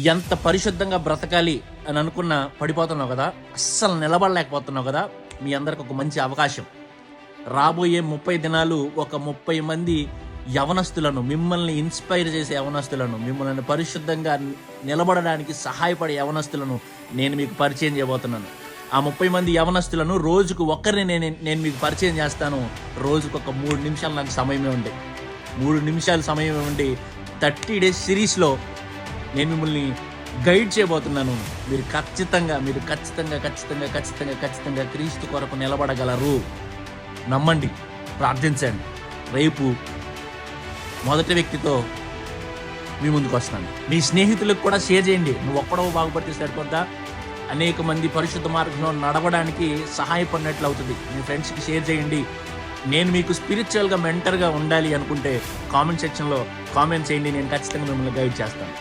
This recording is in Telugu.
ఎంత పరిశుద్ధంగా బ్రతకాలి అని అనుకున్నా పడిపోతున్నావు కదా, అస్సలు నిలబడలేకపోతున్నావు కదా. మీ అందరికి ఒక మంచి అవకాశం. రాబోయే 30 దినాలు ఒక 30 మంది యవనస్తులను, మిమ్మల్ని ఇన్స్పైర్ చేసే యవనస్తులను, మిమ్మల్ని పరిశుద్ధంగా నిలబడడానికి సహాయపడే యవనస్తులను నేను మీకు పరిచయం చేయబోతున్నాను. ఆ 30 మంది యవనస్తులను రోజుకు ఒక్కరిని నేను మీకు పరిచయం చేస్తాను. రోజుకు ఒక 3 నిమిషాలు నాకు సమయమే ఉండి 3 నిమిషాల సమయమే ఉండి 30 డేస్ సిరీస్లో నేను మిమ్మల్ని గైడ్ చేయబోతున్నాను. మీరు ఖచ్చితంగా క్రీస్తు కొరకు నిలబడగలరు. నమ్మండి, ప్రార్థించండి. రేపు మొదటి వ్యక్తితో మీ ముందుకు వస్తాను. మీ స్నేహితులకు కూడా షేర్ చేయండి. నువ్వు ఒక్కడో బాగుపడితే సరిపోద్దా? అనేక మంది పరిశుద్ధ మార్గంలో నడవడానికి సహాయపడినట్లు అవుతుంది. మీ ఫ్రెండ్స్కి షేర్ చేయండి. నేను మీకు స్పిరిచువల్గా మెంటర్గా ఉండాలి అనుకుంటే కామెంట్ సెక్షన్లో కామెంట్ చేయండి. నేను ఖచ్చితంగా మిమ్మల్ని గైడ్ చేస్తాను.